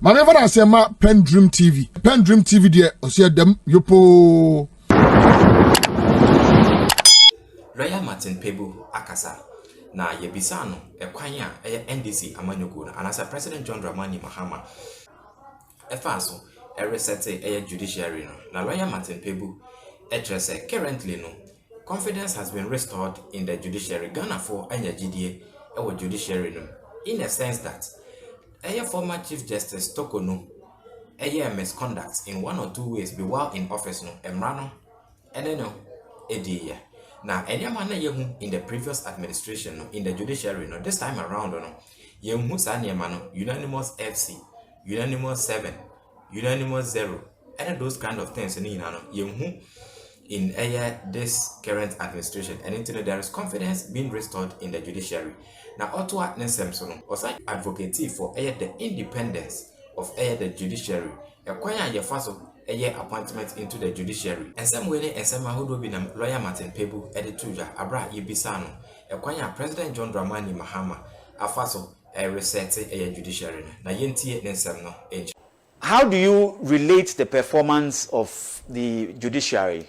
Mame fa na sema PENDREAM TV. PENDREAM TV de osia dem yopo. Lawyer Martin Kpebu akasa na yebisa no ekwan a NDC amanyoko na anasa President John Dramani Mahama efa so resete judiciary no na Lawyer Martin Kpebu say currently no confidence has been restored in the judiciary. Ghana for anya GDA judiciary no in a sense that former Chief Justice Tokono misconduct in 1 or 2 ways be while in office no emrano no ediya. Now, any man in the previous administration in the judiciary no this time around no yehu sanyemano unanimous FC, unanimous 7, unanimous 0, and those kind of things no yehu in this current administration, and into there is confidence being restored in the judiciary. Now, Otto Atnesemson was an advocate for the independence of the judiciary. A choir your first appointment into the judiciary. And some way and some who will be Lawyer Martin Kpebu editor Abra Yebisano, a choir President John Dramani Mahama, a faso a reset a judiciary. Na yenti no. How do you relate the performance of the judiciary?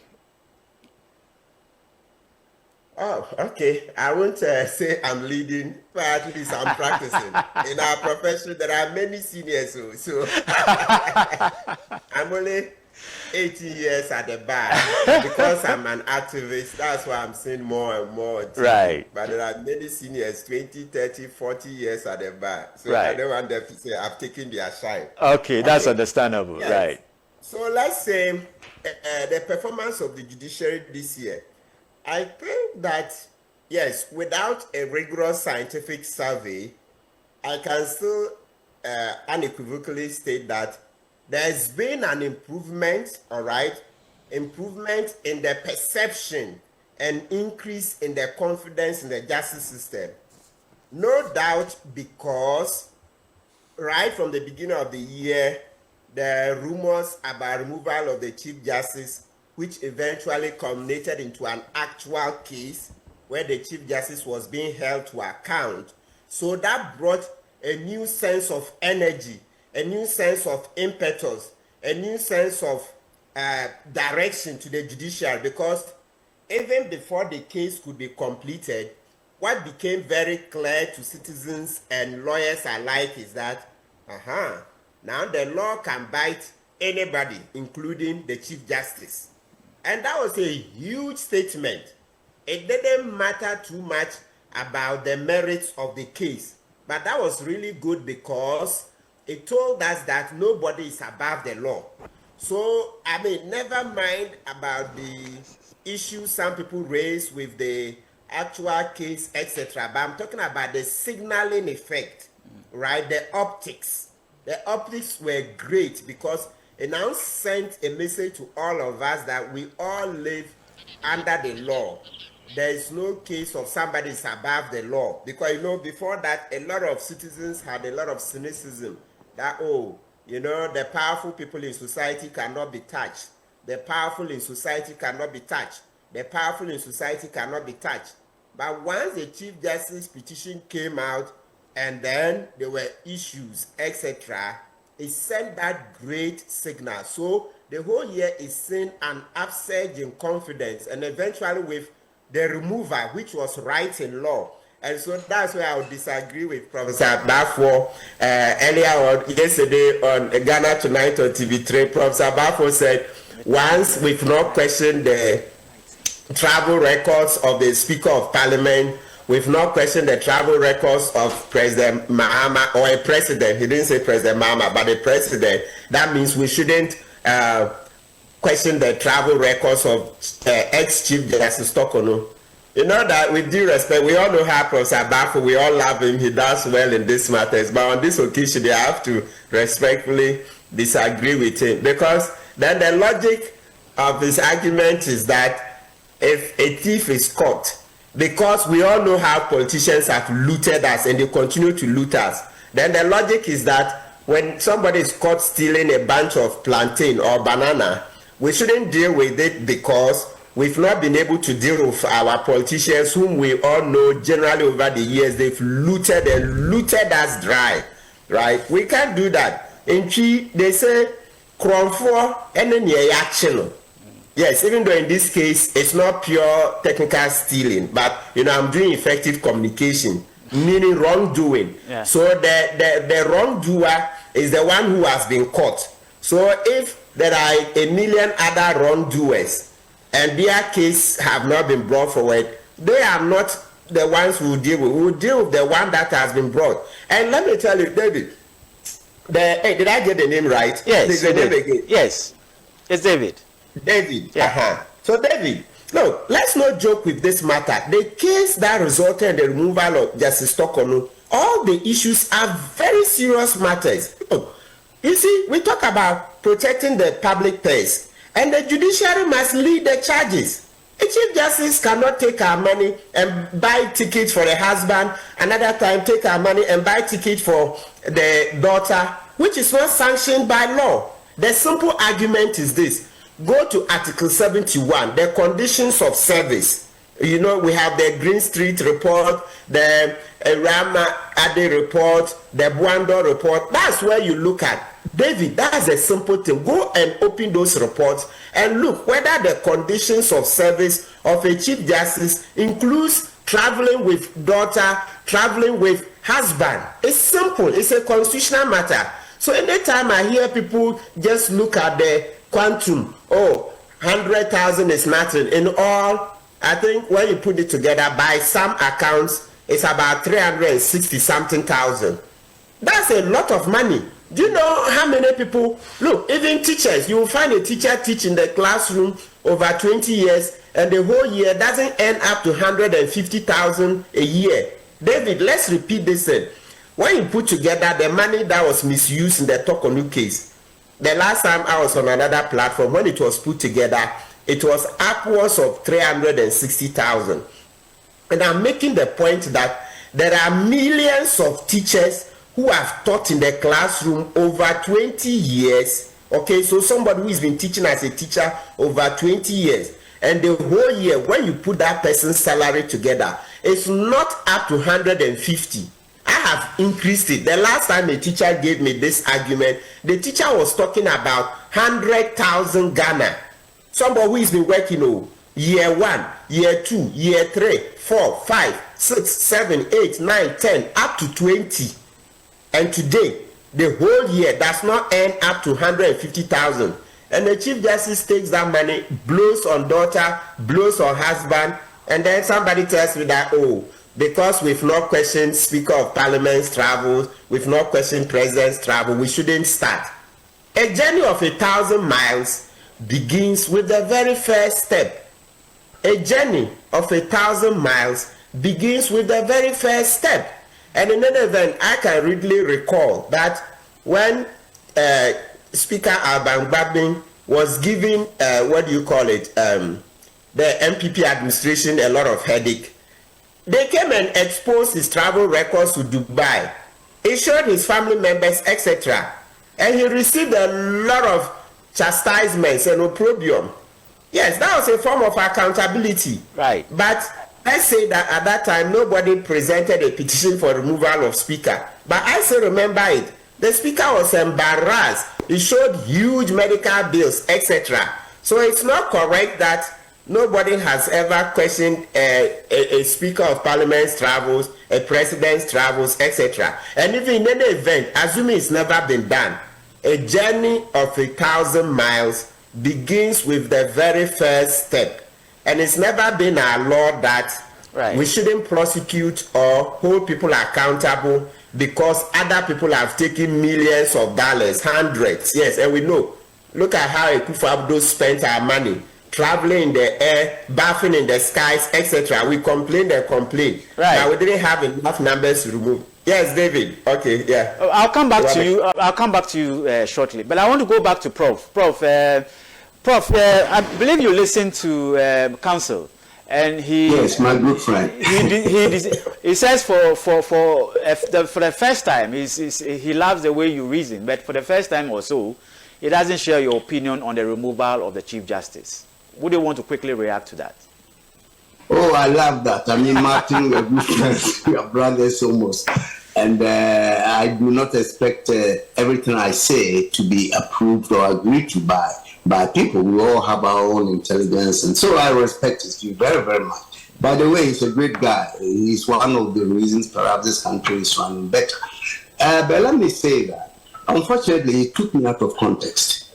Oh, okay. I won't say I'm leading, but at least I'm practicing. In our profession, there are many seniors, so I'm only 18 years at the bar. Because I'm an activist, that's why I'm seeing more and more. Right. But there are many seniors, 20, 30, 40 years at the bar. So right. I don't want them to say I've taken their shine. Okay, that's understandable. Yes. Right. So let's say the performance of the judiciary this year. I think that, yes, without a rigorous scientific survey, I can still unequivocally state that there's been an improvement, all right, improvement in the perception and increase in the confidence in the justice system. No doubt because right from the beginning of the year, the rumors about removal of the Chief Justice, which eventually culminated into an actual case where the Chief Justice was being held to account. So that brought a new sense of energy, a new sense of impetus, a new sense of direction to the judiciary, because even before the case could be completed, what became very clear to citizens and lawyers alike is that, now the law can bite anybody, including the Chief Justice. And that was a huge statement. It didn't matter too much about the merits of the case, but that was really good because it told us that nobody is above the law. So, I mean, never mind about the issues some people raise with the actual case, etc. But I'm talking about the signaling effect, right? The optics. The optics were great because it now sent a message to all of us that we all live under the law. There is no case of somebody is above the law. Because, before that, a lot of citizens had a lot of cynicism that, the powerful people in society cannot be touched. The powerful in society cannot be touched. The powerful in society cannot be touched. But once the Chief Justice petition came out, and then there were issues, etc., it sent that great signal. So the whole year is seeing an upsurge in confidence, and eventually with the removal, which was right in law. And so that's where I would disagree with Professor Bafo. Earlier on, yesterday on Ghana Tonight on TV3, Professor Bafo said, once we've not questioned the travel records of the Speaker of Parliament, we've not questioned the travel records of President Mahama, or a president. He didn't say President Mahama, but a president. That means we shouldn't question the travel records of ex-Chief Justice Tokono. You know that with due respect, we all know how Professor Bafo, we all love him. He does well in these matters. But on this occasion, I have to respectfully disagree with him. Because then the logic of his argument is that if a thief is caught, because we all know how politicians have looted us and they continue to loot us, then the logic is that when somebody is caught stealing a bunch of plantain or banana, we shouldn't deal with it because we've not been able to deal with our politicians whom we all know generally over the years, they've looted us dry, right? We can't do that. In Chi, they say, Kronfor, and then Yachino. Yes, even though in this case, it's not pure technical stealing, but, I'm doing effective communication, meaning wrongdoing. Yeah. So the wrongdoer is the one who has been caught. So if there are a million other wrongdoers and their case have not been brought forward, they are not the ones who will deal with. We will deal with the one that has been brought. And let me tell you, David, did I get the name right? Yes, the name again. Yes, it's David. David. Yeah. So David, look, let's not joke with this matter. The case that resulted in the removal of Justice Tokono, all the issues are very serious matters. You see, we talk about protecting the public purse, and the judiciary must lead the charges. A chief justice cannot take our money and buy tickets for the husband, another time take our money and buy tickets for the daughter, which is not sanctioned by law. The simple argument is this. Go to Article 71, the conditions of service. We have the Green Street report, the Rama Ade report, the Buando report. That's where you look at. David, that's a simple thing. Go and open those reports and look whether the conditions of service of a chief justice includes traveling with daughter, traveling with husband. It's simple. It's a constitutional matter. So anytime I hear people just look at the quantum, 100,000 is nothing. In all, I think when you put it together, by some accounts, it's about 360 something thousand. That's a lot of money. Do you know how many people, look, even teachers, you will find a teacher teaching the classroom over 20 years and the whole year doesn't end up to 150,000 a year. David, let's repeat this thing. When you put together the money that was misused in the Tokono case, the last time I was on another platform, when it was put together, it was upwards of 360,000. And I'm making the point that there are millions of teachers who have taught in the classroom over 20 years. Okay, so somebody who has been teaching as a teacher over 20 years. And the whole year, when you put that person's salary together, it's not up to 150. I have increased it. The last time a teacher gave me this argument, the teacher was talking about 100,000 Ghana. Somebody who has been working year 1, year 2, year 3, 4, 5, 6, 7, 8, 9, 10, up to 20. And today, the whole year does not end up to 150,000. And the chief justice takes that money, blows on daughter, blows on husband, and then somebody tells me that, because we've not questioned Speaker of Parliament's travels, we've not questioned President's travel, we shouldn't start. A journey of 1,000 miles begins with the very first step. A journey of 1,000 miles begins with the very first step. And in any event, I can readily recall that when Speaker Alban Gbadin was giving, the MPP administration a lot of headache, they came and exposed his travel records to Dubai. He showed his family members, etc. And he received a lot of chastisements and opprobrium. Yes, that was a form of accountability. Right. But let's say that at that time, nobody presented a petition for removal of Speaker. But I still remember it. The Speaker was embarrassed. He showed huge medical bills, etc. So it's not correct that nobody has ever questioned a Speaker of Parliament's travels, a President's travels, etc. And even in any event, assuming it's never been done, a journey of 1,000 miles begins with the very first step. And it's never been our law that we shouldn't prosecute or hold people accountable because other people have taken millions of dollars, hundreds. Yes, and we know. Look at how Kpebu spent our money. Traveling in the air, bathing in the skies, etc. We complained and complained. Right. Now we didn't have enough numbers to remove. Yes, David. Okay, yeah. I'll come back to you. I'll come back to you shortly. But I want to go back to Prof. Prof, I believe you listened to Counsel, and he. Yes, my good friend. He says for the first time, he loves the way you reason, but for the first time or so, he doesn't share your opinion on the removal of the Chief Justice. Would you want to quickly react to that? Oh, I love that. I mean, Martin, we're good friends. We are brothers almost. And I do not expect everything I say to be approved or agreed to by people. We all have our own intelligence, and so I respect his view very, very much. By the way, he's a great guy. He's one of the reasons perhaps this country is running better. But let me say that, unfortunately, he took me out of context.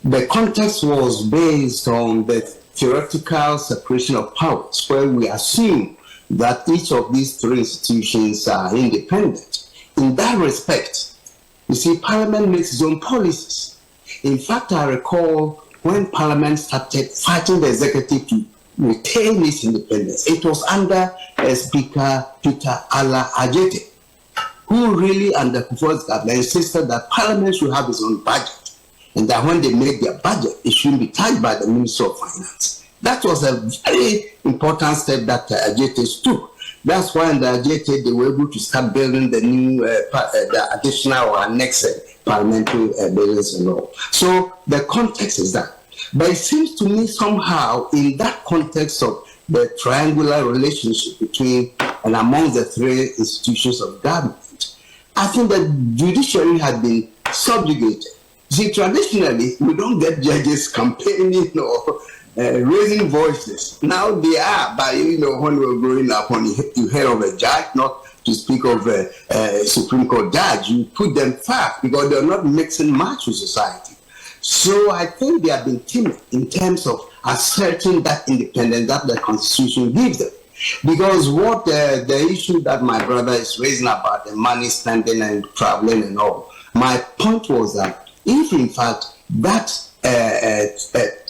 The context was based on the theoretical separation of powers, where we assume that each of these three institutions are independent. In that respect, you see, Parliament makes its own policies. In fact, I recall when Parliament started fighting the executive to retain its independence, it was under Speaker Peter Ala Ajete, who really, under Kufuor's government, insisted that Parliament should have its own budget, and that when they make their budget, it shouldn't be tied by the Ministry of Finance. That was a very important step that Ajete took. That's why under Ajete, they were able to start building the new, the additional or annexed parliamentary buildings and all. So the context is that. But it seems to me somehow in that context of the triangular relationship between and among the three institutions of government, I think the judiciary had been subjugated. See, traditionally, we don't get judges campaigning or raising voices. Now they are, but when we were growing up, when you heard of a judge, not to speak of a Supreme Court judge, you put them far because they're not mixing much with society. So I think they have been timid in terms of asserting that independence that the Constitution gives them. Because what the issue that my brother is raising about the money spending and traveling and all, my point was that if in fact that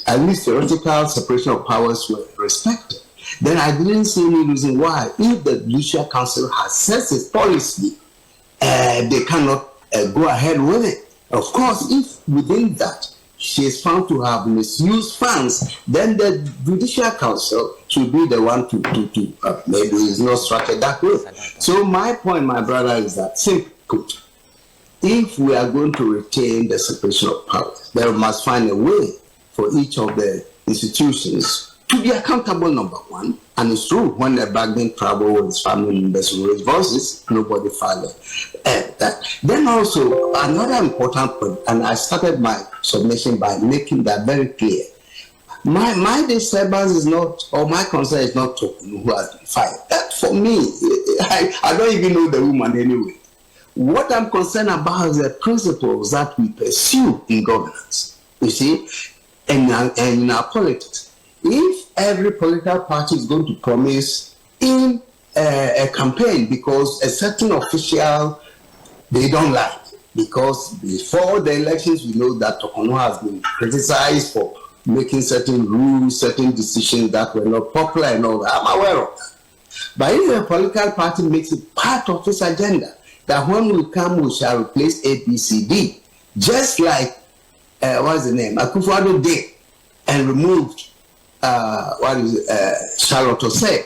at least theoretical separation of powers were respected, then I didn't see any reason why, if the Judicial Council has set its policy, they cannot go ahead with it. Of course, if within that she is found to have misused funds, then the Judicial Council should be the one to maybe it's not structured that way. So my point, my brother, is that simply put, if we are going to retain the separation of powers, then we must find a way for each of the institutions to be accountable, number one. And it's true, when the Baghdad travel with his family members who raise voices, nobody filed that. Then also, another important point, and I started my submission by making that very clear. My disturbance is not, or my concern is not Tokono who has been fired. That for me, I don't even know the woman anyway. What I'm concerned about is the principles that we pursue in governance, you see, and in our politics. If every political party is going to promise in a campaign because a certain official they don't like, because before the elections we know that Tokono has been criticized for making certain rules, certain decisions that were not popular and all that. I'm aware of that. But if a political party makes it part of its agenda, that when we come we shall replace ABCD, just like what's the name, Akufo-Addo did and removed Charlotte said.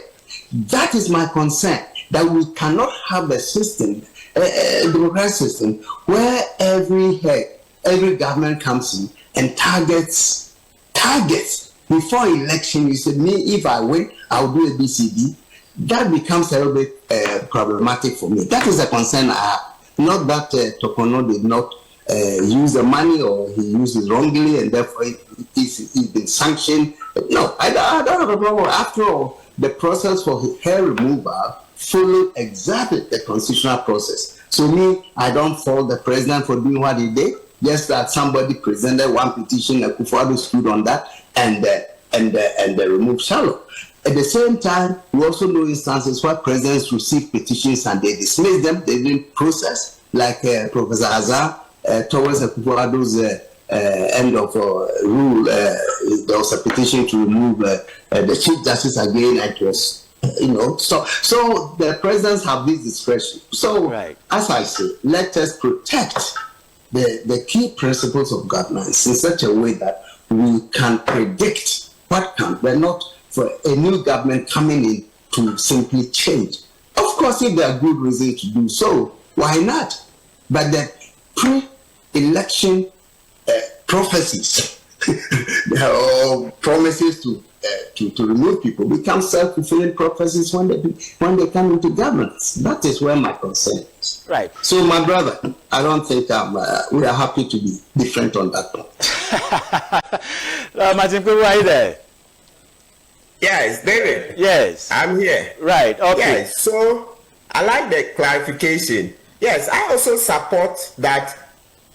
That is my concern, that we cannot have a system, a democratic system, where every government comes in and targets before election. You said, me, if I win, I'll do a BCD. That becomes a little bit problematic for me. That is a concern I have. Not that Tokono did not use the money or he used it wrongly and therefore he's been sanctioned. No, I don't have a problem. After all, the process for hair removal followed exactly the constitutional process. So me, I don't fault the president for doing what he did. Just that somebody presented one petition, Akufo-Addo stood on that, and they removed Charlotte. At the same time, we also know instances where presidents receive petitions and they dismiss them. They didn't process, like Professor Azar towards Akufo-Addo's end of rule. There was a petition to remove the Chief Justice again. It was, so the presidents have this discretion. So, right. As I say, let us protect the key principles of governance in such a way that we can predict what comes, but not for a new government coming in to simply change. Of course, if there are good reasons to do so, why not? But the pre-election prophecies or promises to to remove people become self-fulfilling prophecies when they come into governance. That is where my concern is. Right. So, my brother, I don't think we are happy to be different on that one. Martin Kpebu, are you there? Yes, David. Yes. I'm here. Right. Okay. Yes. So I like the clarification. Yes, I also support that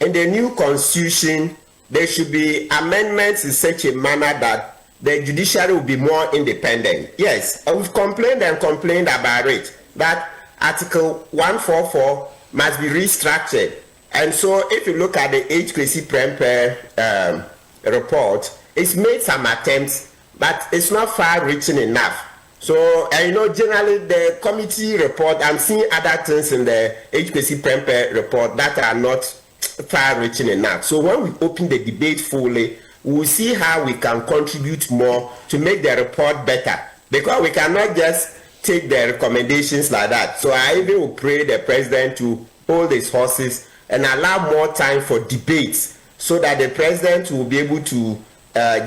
in the new constitution there should be amendments in such a manner that the judiciary will be more independent. Yes, we've complained about it, that Article 144 must be restructured. And so if you look at the HKC Prempe report, it's made some attempts, but it's not far-reaching enough. So, generally the committee report, I'm seeing other things in the HKC Prempe report that are not far-reaching enough. So when we open the debate fully, we'll see how we can contribute more to make the report better. Because we cannot just take the recommendations like that. So I even will pray the president to hold his horses and allow more time for debates so that the president will be able to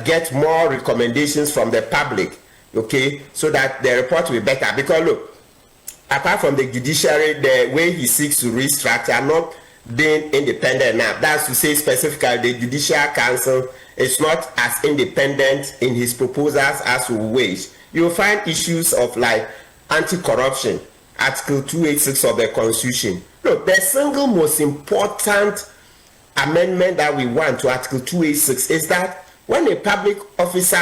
get more recommendations from the public, okay, so that the report will be better. Because look, apart from the judiciary, the way he seeks to restructure are not being independent enough. That's to say specifically the Judicial Council is not as independent in his proposals as we wish. You'll find issues of like anti-corruption, Article 286 of the Constitution. Look, the single most important amendment that we want to Article 286 is that when a public officer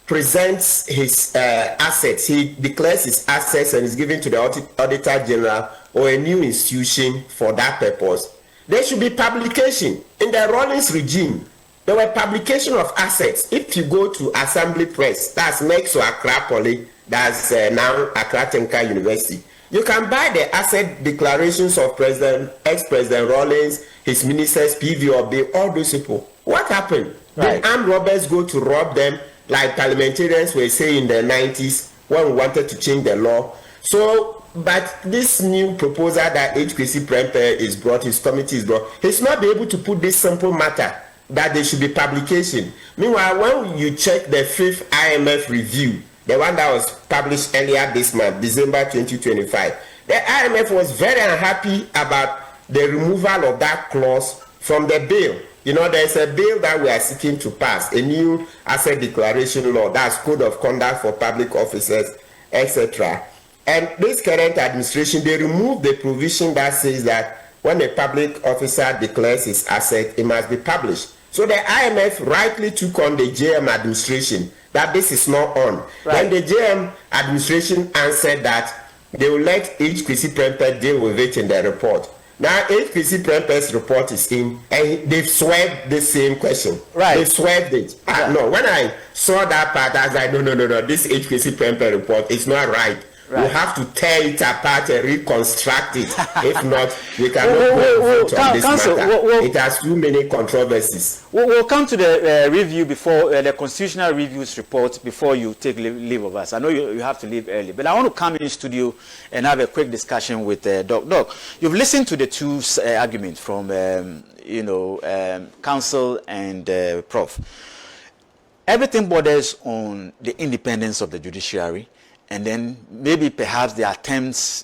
presents his assets, he declares his assets and is given to the Auditor General or a new institution for that purpose, there should be publication. In the Rawlings regime, there were publication of assets. If you go to Assembly Press, that's next to Accra Poly, that's now Accra Tenka University, you can buy the asset declarations of ex-President Rawlings, his ministers, PV Obe, all those people. What happened? Right. The armed robbers go to rob them, like parliamentarians were saying in the 90s when we wanted to change the law. So, but this new proposal that HKC Prempe is brought, his committee is brought, he's not be able to put this simple matter that there should be publication. Meanwhile, when you check the 5th IMF review, the one that was published earlier this month, December 2025, the IMF was very unhappy about the removal of that clause from the bill. There's a bill that we are seeking to pass, a new asset declaration law, that's code of conduct for public officers, etc. And this current administration, they removed the provision that says that when a public officer declares his asset, it must be published. So the IMF rightly took on the JM administration that this is not on. Right. Then the JM administration answered that they will let HKC Prempe deal with it in their report. Now, HKC Prempe's report is in, and they've swerved the same question. Right. They swerved it. No, when I saw that part, I was like, no, this HKC Prempe report is not right. Right. We have to tear it apart and reconstruct it. If not, we cannot go on this matter. It has too many controversies. We'll come to the review before the constitutional reviews report before you take leave of us. I know you have to leave early, but I want to come in studio and have a quick discussion with Doc. Doc, you've listened to the two arguments from counsel and Prof. Everything borders on the independence of the judiciary. And then maybe perhaps the attempts,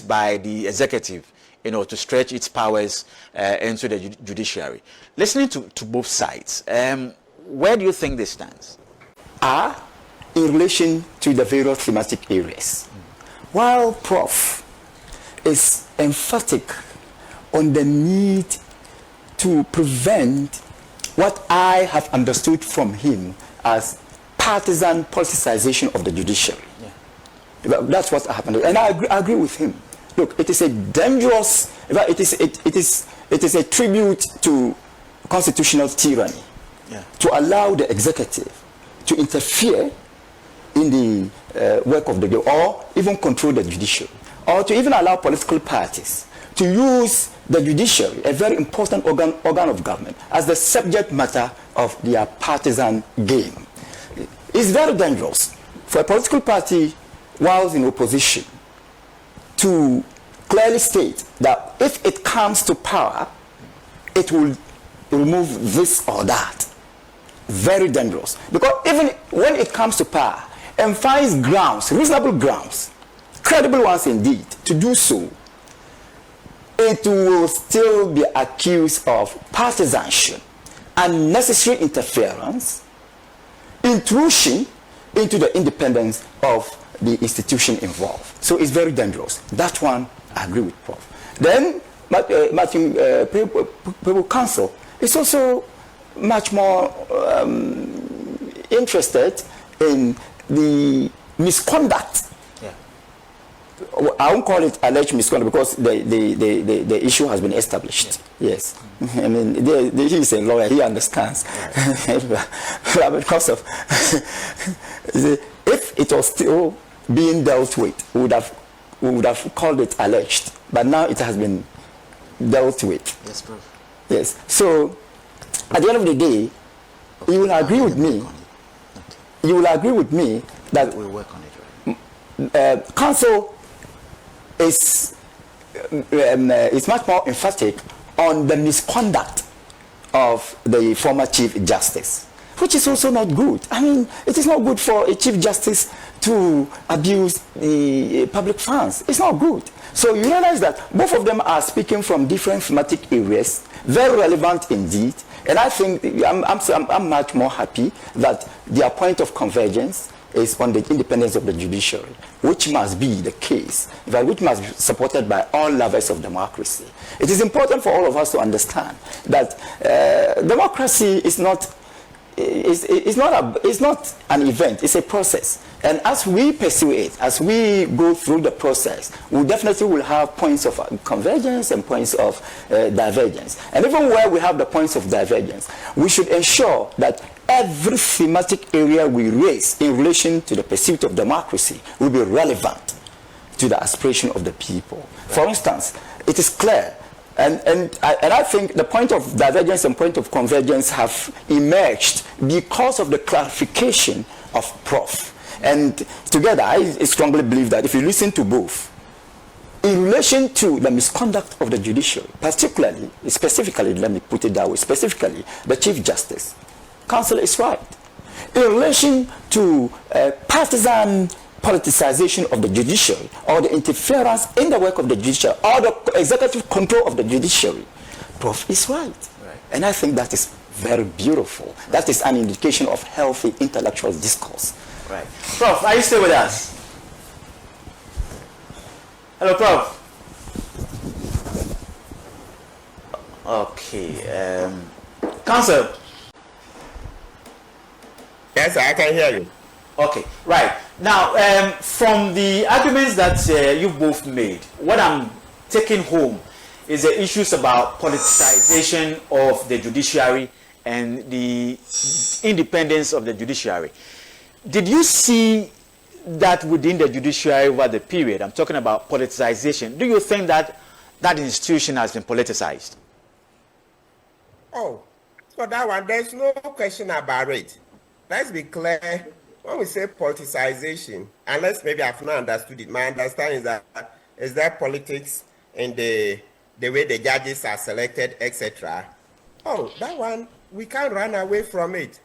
by the executive, to stretch its powers into the judiciary. Listening to both sides, where do you think this stands? In relation to the various thematic areas. While Prof is emphatic on the need to prevent what I have understood from him as partisan politicization of the judiciary. Yeah. That's what happened, and I agree with him. Look, it is a dangerous. It is a tribute to constitutional tyranny to allow the executive to interfere in the work of the law, or even control the judiciary, or to even allow political parties to use the judiciary, a very important organ of government, as the subject matter of their partisan game. It's very dangerous for a political party whilst in opposition to clearly state that if it comes to power, it will remove this or that. very dangerous. Because even when it comes to power, and finds grounds, reasonable grounds, credible ones indeed, to do so, it will still be accused of partisanship, unnecessary interference, intrusion into the independence of the institution involved. So it's very dangerous. That one, I agree with Prof. Then, Martin Kpebu Council is also much more interested in the misconduct. Yeah. I won't call it alleged misconduct because the issue has been established. Yeah. Yes. I mean, he is a lawyer, he understands. Right. Because of if it was still being dealt with, we would have called it alleged. But now it has been dealt with. Yes, Prof. Yes. So at the end of the day, you will agree with me. You will agree with me that we'll work on it. Right? council is much more emphatic on the misconduct of the former Chief Justice, which is also not good. I mean, it is not good for a Chief Justice to abuse the public funds. It's not good. So you realize that both of them are speaking from different thematic areas, very relevant indeed. And I think I'm much more happy that their point of convergence is on the independence of the judiciary, which must be the case, which must be supported by all lovers of democracy. It is important for all of us to understand that democracy is not an event, it's a process. And as we pursue it, as we go through the process, we definitely will have points of convergence and points of divergence. And even where we have the points of divergence, we should ensure that every thematic area we raise in relation to the pursuit of democracy will be relevant to the aspiration of the people. For instance, it is clear, and I think the point of divergence and point of convergence have emerged because of the clarification of Prof. And together, I strongly believe that if you listen to both, in relation to the misconduct of the judiciary, specifically, let me put it that way, specifically the Chief Justice, Council is right. In relation to partisan politicization of the judiciary, or the interference in the work of the judiciary, or the executive control of the judiciary, Prof is right. And I think that is very beautiful. That is an indication of healthy intellectual discourse. Right. Prof, are you still with us? Hello, Prof. Okay. Counsel. Yes, I can hear you. Okay, right. Now, from the arguments that you both made, what I'm taking home is the issues about politicization of the judiciary and the independence of the judiciary. Did you see that within the judiciary over the period? I'm talking about politicization. Do you think that that institution has been politicized? Oh, for that one, there's no question about it. Let's be clear. When we say politicization, unless maybe I've not understood it, my understanding is that politics in the way the judges are selected, etc. Oh, that one, we can't run away from it.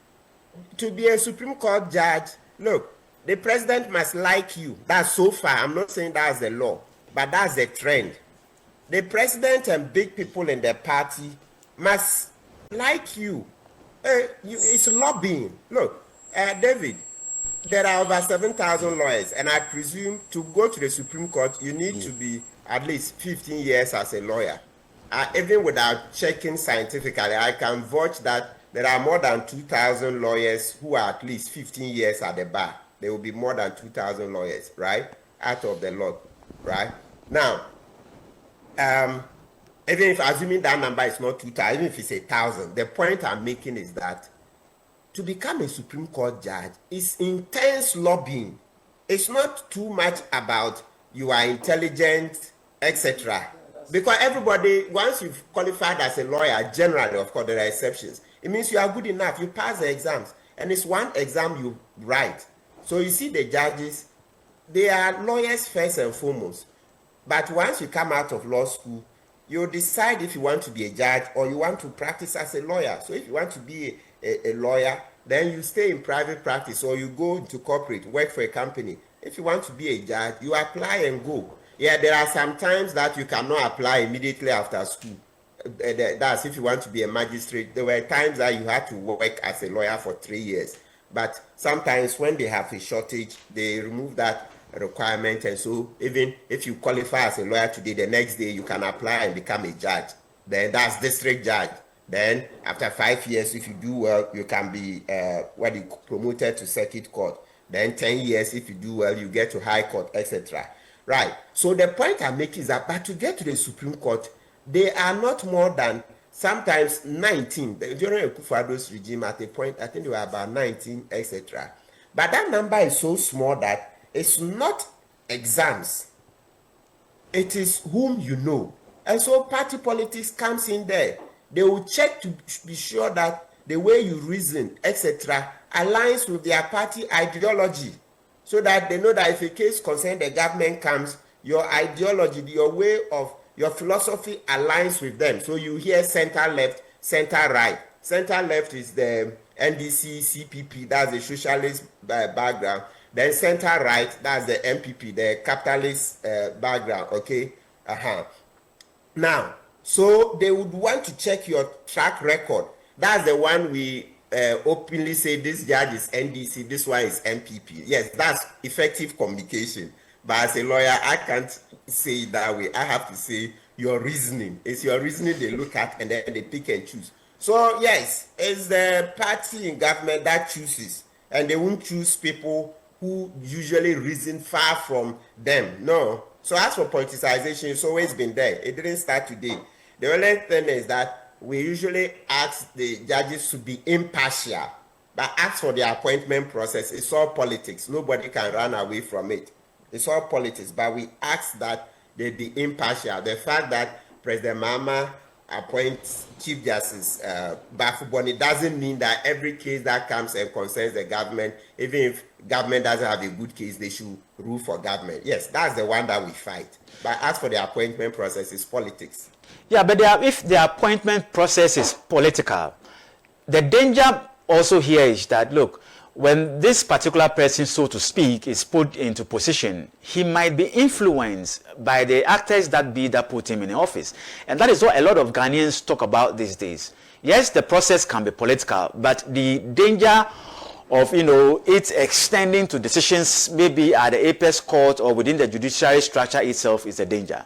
To be a Supreme Court judge, look, the president must like you. That's so far. I'm not saying that's the law, but that's the trend. The president and big people in the party must like you. It's lobbying. Look, David, there are over 7,000 lawyers, and I presume to go to the Supreme Court, you need to be at least 15 years as a lawyer. Even without checking scientifically, I can vouch that there are more than 2,000 lawyers who are at least 15 years at the bar. There will be more than 2,000 lawyers, right? Out of the lot, right? Now, even if assuming that number is not 2,000, even if it's 1,000, the point I'm making is that to become a Supreme Court judge is intense lobbying. It's not too much about you are intelligent, etc. Because everybody, once you've qualified as a lawyer, generally, of course, there are exceptions. It means you are good enough. You pass the exams. And it's one exam you write. So you see the judges, they are lawyers first and foremost. But once you come out of law school, you decide if you want to be a judge or you want to practice as a lawyer. So if you want to be a lawyer, then you stay in private practice or you go into corporate, work for a company. If you want to be a judge, you apply and go. Yeah, there are some times that you cannot apply immediately after school. That's if you want to be a magistrate. There were times that you had to work as a lawyer for 3 years. But sometimes when they have a shortage, they remove that requirement. And so even if you qualify as a lawyer today, the next day you can apply and become a judge. Then that's district judge. Then after 5 years, if you do well, you can be promoted to circuit court. Then 10 years, if you do well, you get to high court, etc. Right. So the point I'm making is that, but to get to the Supreme Court, they are not more than sometimes 19. During Kufuor's regime, at a point, I think they were about 19, etc. But that number is so small that it's not exams. It is whom you know. And so party politics comes in there. They will check to be sure that the way you reason, etc., aligns with their party ideology, so that they know that if a case concerning the government comes, your ideology, your way of your philosophy aligns with them. So you hear center left, center right. Center left is the NDC, CPP, that's the socialist background. Then center right, that's the MPP, the capitalist background. Okay. Now, so they would want to check your track record. That's the one we openly say this judge is NDC, this one is MPP. Yes, that's effective communication. But as a lawyer, I can't say it that way. I have to say your reasoning. It's your reasoning they look at and then they pick and choose. So yes, it's the party in government that chooses. And they won't choose people who usually reason far from them. No. So as for politicization, it's always been there. It didn't start today. The only thing is that we usually ask the judges to be impartial. But as for the appointment process, it's all politics. Nobody can run away from it. It's all politics. But we ask that they be impartial. The fact that President Mahama appoints Chief Justice Bafuboni doesn't mean that every case that comes and concerns the government, even if government doesn't have a good case, they should rule for government. Yes, that's the one that we fight. But as for the appointment process, it's politics. Yeah, but if the appointment process is political, the danger also here is that, look, when this particular person, so to speak, is put into position, he might be influenced by the actors that put him in office. And that is what a lot of Ghanaians talk about these days. Yes, the process can be political, but the danger of, it extending to decisions maybe at the apex court or within the judiciary structure itself is a danger.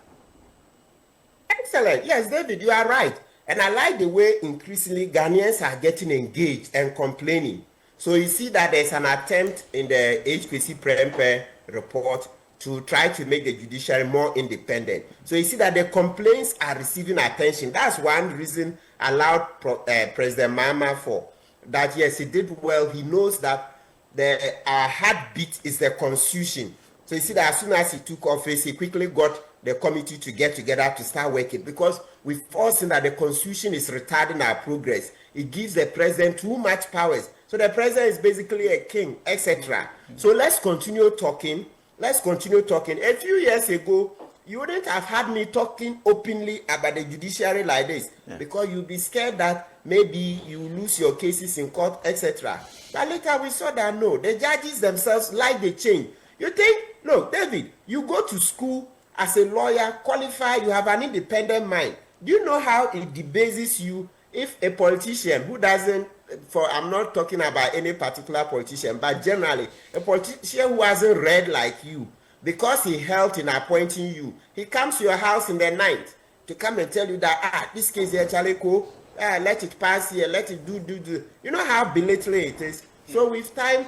Excellent. Yes, David, you are right. And I like the way increasingly Ghanaians are getting engaged and complaining. So you see that there's an attempt in the HPC Prempe report to try to make the judiciary more independent. So you see that the complaints are receiving attention. That's one reason allowed President Mahama for that. Yes, he did well. He knows that the heartbeat is the constitution. So you see that as soon as he took office, he quickly got the committee to get together to start working, because we've all seen that the constitution is retarding our progress. It gives the president too much powers. So the president is basically a king, etc. So let's continue talking. Let's continue talking. A few years ago, you wouldn't have had me talking openly about the judiciary like this, because you'd be scared that maybe you lose your cases in court, etc. But later we saw that no, the judges themselves like the change. You think, look, David, you go to school as a lawyer, qualified, you have an independent mind. Do you know how it debases you if a politician who doesn't, I'm not talking about any particular politician, but generally, a politician who hasn't read like you, because he helped in appointing you, he comes to your house in the night to come and tell you that, this case here, Chaleko, let it pass here, let it do. You know how belittling it is. So with time,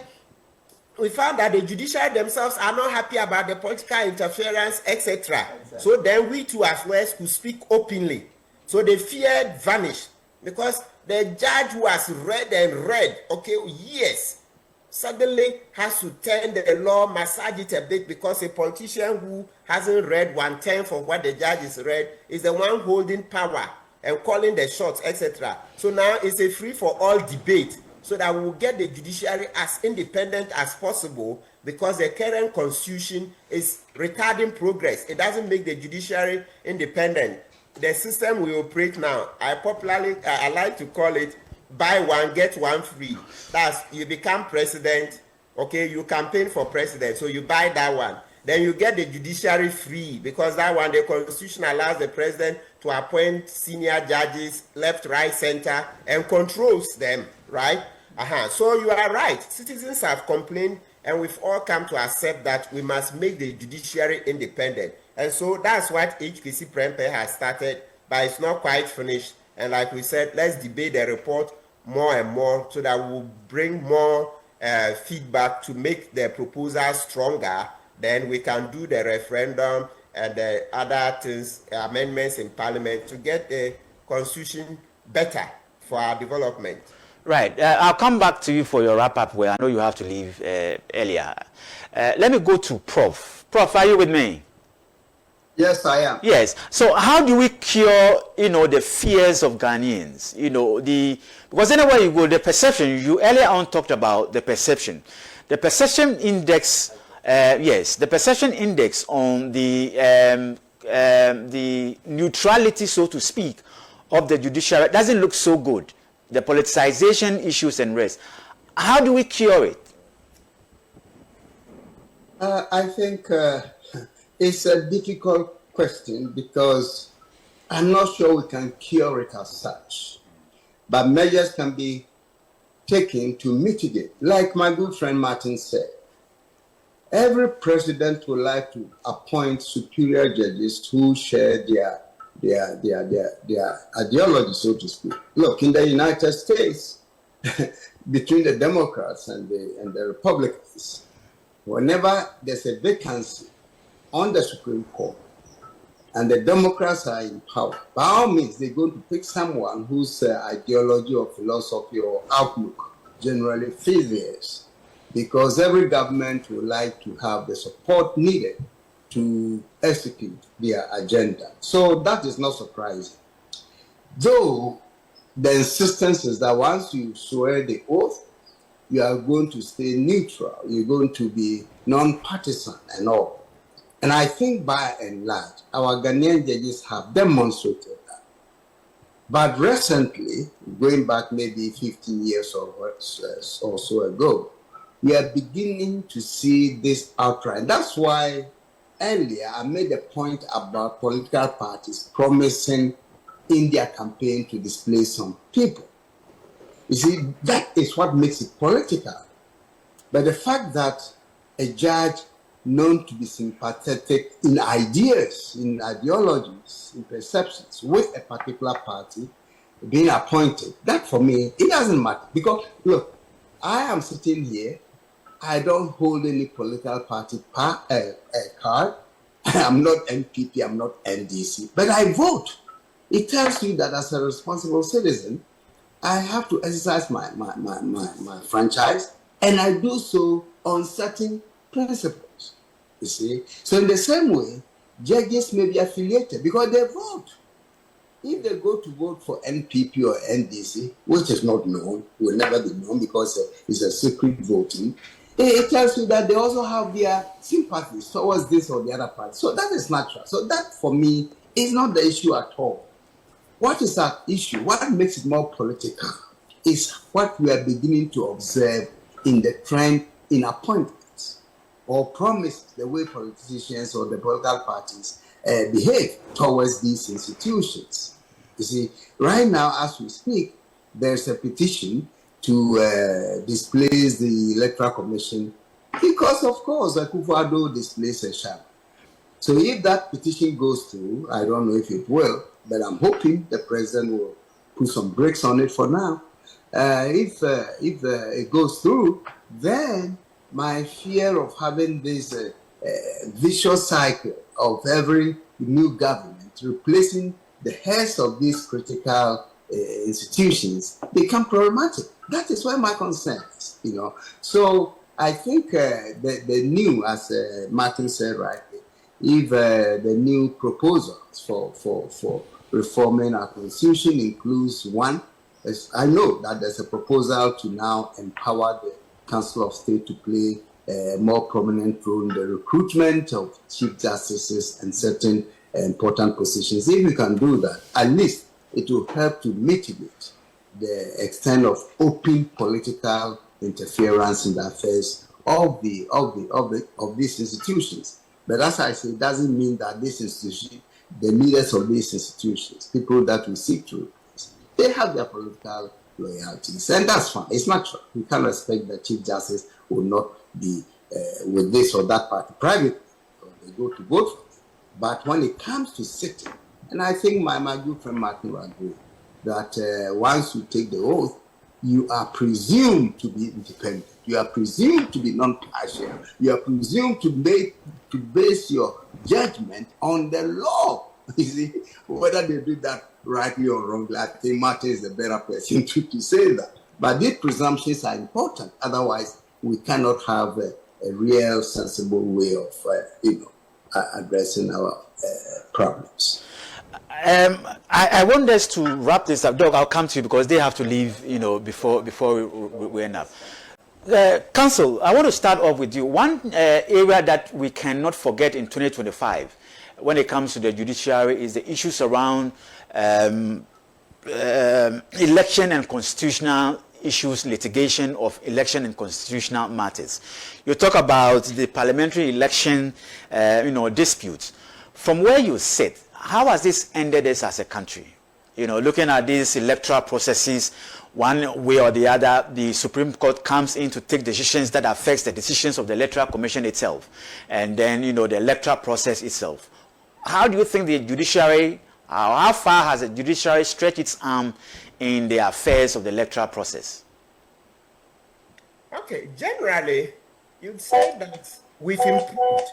we found that the judiciary themselves are not happy about the political interference, etc. So then we too as lawyers could speak openly. So the fear vanished, because the judge who has read, okay, yes, suddenly has to turn the law, massage it a bit, because a politician who hasn't read 1/10 of what the judge has read is the one holding power and calling the shots, etc. So now it's a free-for-all debate, so that we will get the judiciary as independent as possible, because the current constitution is retarding progress. It doesn't make the judiciary independent. The system we operate now, I like to call it buy one, get one free. That's, you become president, okay, you campaign for president, so you buy that one. Then you get the judiciary free, because that one, the constitution allows the president to appoint senior judges left, right, center, and controls them, right? So you are right. Citizens have complained, and we've all come to accept that we must make the judiciary independent. And so that's what HPC Prempe has started, but it's not quite finished. And like we said, let's debate the report more and more so that we'll bring more feedback to make the proposal stronger. Then we can do the referendum and the other things, amendments in Parliament, to get the Constitution better for our development. Right. I'll come back to you for your wrap-up, where I know you have to leave earlier. Let me go to Prof. Prof, are you with me? Yes, I am. Yes. So how do we cure, the fears of Ghanaians? Because anywhere you go, the perception, you earlier on talked about the perception. The perception index, the perception index on the neutrality, so to speak, of the judiciary doesn't look so good. The politicization issues and rest. How do we cure it? I think it's a difficult question, because I'm not sure we can cure it as such. But measures can be taken to mitigate. Like my good friend Martin said, every president would like to appoint superior judges who share their ideology, so to speak. Look, in the United States, between the Democrats and the Republicans, whenever there's a vacancy on the Supreme Court and the Democrats are in power, by all means, they're going to pick someone whose ideology or philosophy or outlook generally favors, because every government would like to have the support needed to execute their agenda. So that is not surprising. Though the insistence is that once you swear the oath, you are going to stay neutral, you're going to be non-partisan and all. And I think by and large, our Ghanaian judges have demonstrated that. But recently, going back maybe 15 years or so ago, we are beginning to see this outright. That's why earlier I made a point about political parties promising in their campaign to displace some people. You see, that is what makes it political. But the fact that a judge known to be sympathetic in ideas, in ideologies, in perceptions with a particular party being appointed, that for me, it doesn't matter. Because, look, I am sitting here, I don't hold any political party card. I'm not NPP, I'm not NDC, but I vote. It tells you that as a responsible citizen, I have to exercise my franchise, and I do so on certain principles, you see. So in the same way, judges may be affiliated because they vote. If they go to vote for NPP or NDC, which is not known, will never be known because it's a secret voting, it tells you that they also have their sympathies towards this or the other party. So that is natural. So that, for me, is not the issue at all. What is at issue, what makes it more political, is what we are beginning to observe in the trend in appointments or promise, the way politicians or the political parties behave towards these institutions. You see, right now, as we speak, there's a petition to displace the Electoral Commission because, of course, Akufo-Addo displaced a sham. So if that petition goes through, I don't know if it will, but I'm hoping the president will put some brakes on it for now. If it goes through, then my fear of having this vicious cycle of every new government replacing the heads of these critical institutions become problematic. That is where my concern is, So I think the new, as Martin said rightly, if the new proposals for reforming our constitution includes one, I know that there's a proposal to now empower the Council of State to play a more prominent role in the recruitment of chief justices and certain important positions. If we can do that, at least it will help to mitigate the extent of open political interference in the affairs of these institutions. But as I say, it doesn't mean that this institution, the leaders of these institutions, people that we seek to replace, they have their political loyalties, and that's fine. It's natural. We can't expect the Chief Justice will not be with this or that party privately, or they go to vote for it. But when it comes to sitting, and I think my good friend Martin will agree that once you take the oath, you are presumed to be independent. You are presumed to be non-partial. You are presumed to base your judgment on the law. You see, whether they do that rightly or wrongly, I think Martin is a better person to say that. But these presumptions are important. Otherwise, we cannot have a real sensible way of, addressing our problems. I want us to wrap this up. Doug, I'll come to you because they have to leave, before we end up. Counsel, I want to start off with you. One area that we cannot forget in 2025 when it comes to the judiciary is the issues around election and constitutional issues, litigation of election and constitutional matters. You talk about the parliamentary election, disputes. From where you sit, how has this ended us as a country? Looking at these electoral processes, one way or the other, the Supreme Court comes in to take decisions that affects the decisions of the Electoral Commission itself, and then, the electoral process itself. How do you think the judiciary, how far has the judiciary stretched its arm in the affairs of the electoral process? Okay, generally, you'd say that we've improved.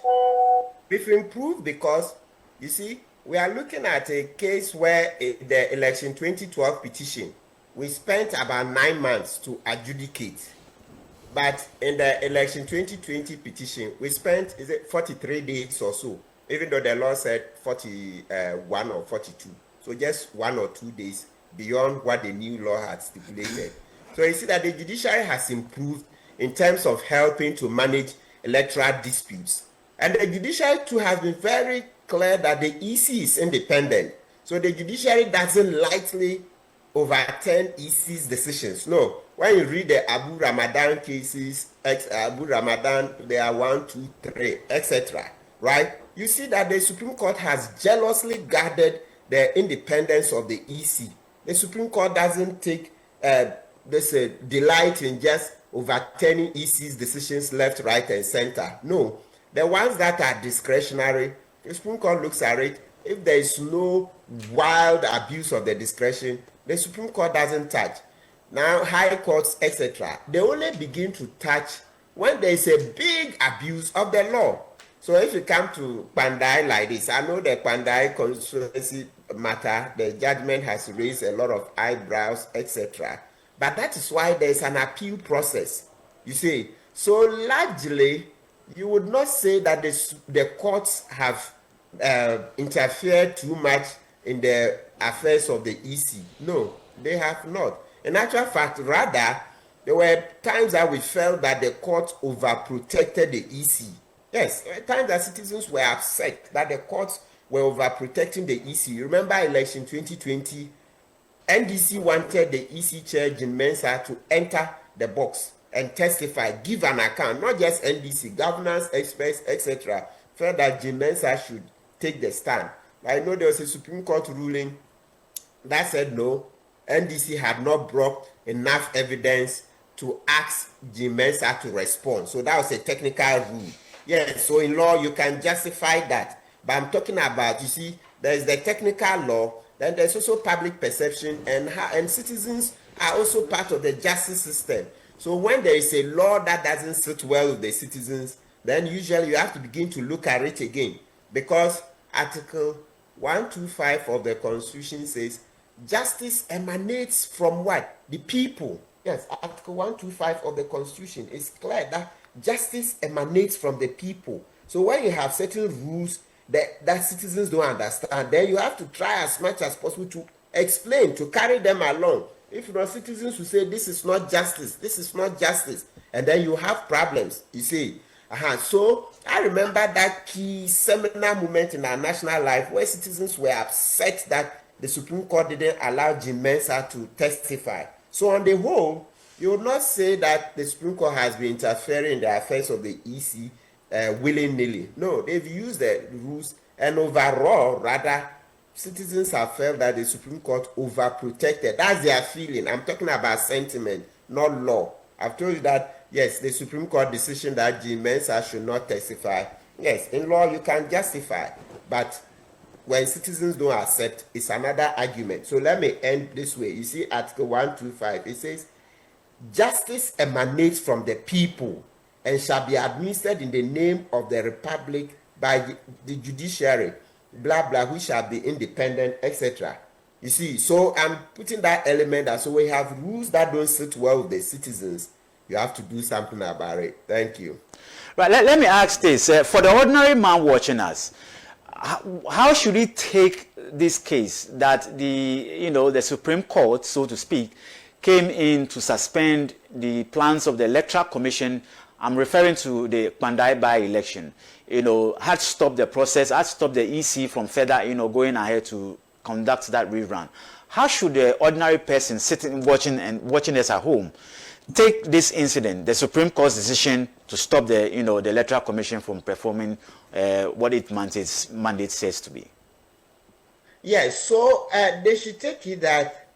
We've improved because, you see, we are looking at a case where the election 2012 petition, we spent about 9 months to adjudicate. But in the election 2020 petition, we spent, 43 days or so, even though the law said 41 or 42. So just 1 or 2 days beyond what the new law had stipulated. So you see that the judiciary has improved in terms of helping to manage electoral disputes. And the judiciary too has been very clear that the EC is independent. So the judiciary doesn't lightly overturn EC's decisions. No, when you read the Abu Ramadan cases, Abu Ramadan, there are 1, 2, 3, etc. Right? You see that the Supreme Court has jealously guarded the independence of the EC. The Supreme Court doesn't take delight in just overturning EC's decisions left, right, and center. No, the ones that are discretionary, the Supreme Court looks at it. If there is no wild abuse of the discretion, the Supreme Court doesn't touch. Now, high courts, etc., they only begin to touch when there is a big abuse of the law. So if you come to Pandai like this, I know the Pandai constituency matter, the judgment has raised a lot of eyebrows, etc. But that is why there is an appeal process. You see, so largely, you would not say that the courts have interfered too much in the affairs of the EC. No, they have not. In actual fact, rather, there were times that we felt that the courts overprotected the EC. Yes, there were times that citizens were upset that the courts were overprotecting the EC. Remember election 2020, NDC wanted the EC chair, Jim Mensah, to enter the box and testify, give an account, not just NDC, governance, experts, etc. Felt that Jim Mensah should take the stand. I know there was a Supreme Court ruling that said no, NDC had not brought enough evidence to ask Jim Mensah to respond. So that was a technical rule. Yes, so in law you can justify that. But I'm talking about, you see, there's the technical law, then there's also public perception, and citizens are also part of the justice system. So when there is a law that doesn't sit well with the citizens, then usually you have to begin to look at it again. Because Article 125 of the Constitution says, justice emanates from what? The people. Yes, Article 125 of the Constitution is clear that justice emanates from the people. So when you have certain rules that citizens don't understand, then you have to try as much as possible to explain, to carry them along. If not, citizens will say, this is not justice, this is not justice. And then you have problems, you see. So I remember that key seminal moment in our national life where citizens were upset that the Supreme Court didn't allow Jim Mensah to testify. So on the whole, you would not say that the Supreme Court has been interfering in the affairs of the EC willy-nilly. No, they've used the rules, and overall, rather, citizens have felt that the Supreme Court overprotected. That's their feeling. I'm talking about sentiment, not law. I've told you that, yes, the Supreme Court decision that Jim Mensah should not testify. Yes, in law you can justify, but when citizens don't accept, it's another argument. So let me end this way. You see Article 125, it says, justice emanates from the people and shall be administered in the name of the Republic by the judiciary, blah, blah, which shall be independent, etc. You see, so I'm putting that element that so we have rules that don't sit well with the citizens. You have to do something about it. Thank you. Right, let me ask this. For the ordinary man watching us, how should he take this case that the Supreme Court, so to speak, came in to suspend the plans of the Electoral Commission? I'm referring to the Pandai by-election. Had stopped the process, had stopped the EC from further, going ahead to conduct that rerun. How should the ordinary person sitting watching us at home take this incident, the Supreme Court's decision to stop the Electoral Commission from performing what its mandate says to be? Yes, so they should take it that,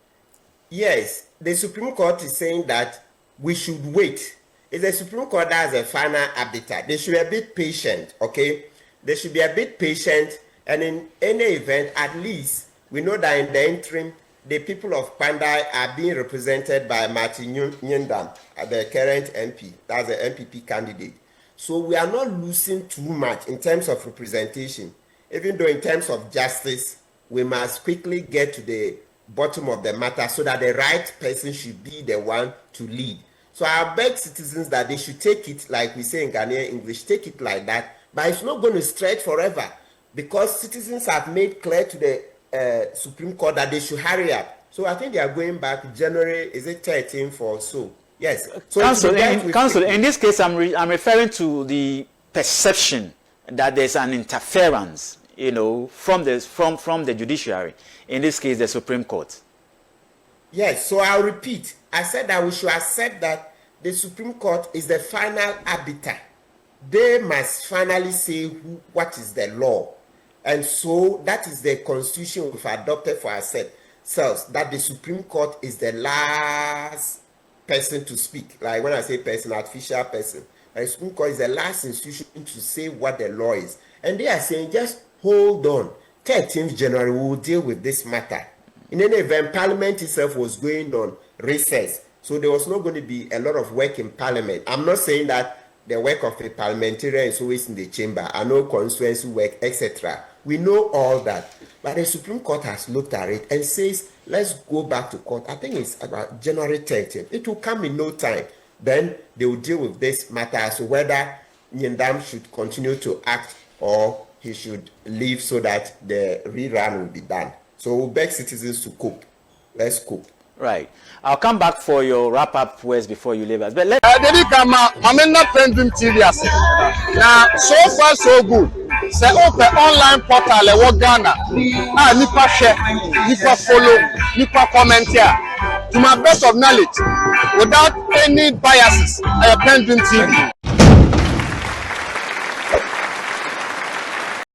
yes, the Supreme Court is saying that we should wait. It's the Supreme Court that has a final arbiter. They should be a bit patient, okay? They should be a bit patient, and in any event, at least, we know that in the interim, the people of Pandai are being represented by Martin Nyendam, the current MP. That's the MPP candidate. So we are not losing too much in terms of representation. Even though in terms of justice, we must quickly get to the bottom of the matter so that the right person should be the one to lead. So I beg citizens that they should take it, like we say in Ghanaian English, take it like that. But it's not going to stretch forever, because citizens have made clear to the Supreme Court that they should hurry up. So I think they are going back January, is it 13th or so? Yes. So Counsel, in this case, I'm referring to the perception that there's an interference, from the judiciary. In this case, the Supreme Court. Yes. So I'll repeat. I said that we should accept that the Supreme Court is the final arbiter. They must finally say what is the law. And so that is the constitution we've adopted for ourselves, that the Supreme Court is the last person to speak. Like when I say person, artificial person. The Supreme Court is the last institution to say what the law is. And they are saying, just hold on. 13th January, we will deal with this matter. In any event, Parliament itself was going on recess. So there was not going to be a lot of work in Parliament. I'm not saying that the work of a parliamentarian is always in the chamber. I know constituency work, etc. We know all that. But the Supreme Court has looked at it and says, let's go back to court. I think it's about January 13th. It will come in no time. Then they will deal with this matter as to whether Nyendam should continue to act or he should leave so that the rerun will be done. So we'll beg citizens to cope. Let's cope. Right. I'll come back for your wrap-up words before you leave us. But let's... I'm not PENDREAM TV. Now, so far so good. Say open online portal e Ghana. Nipa share, nipa follow, nipa comment here. To my best of knowledge, without any biases, PENDREAM TV.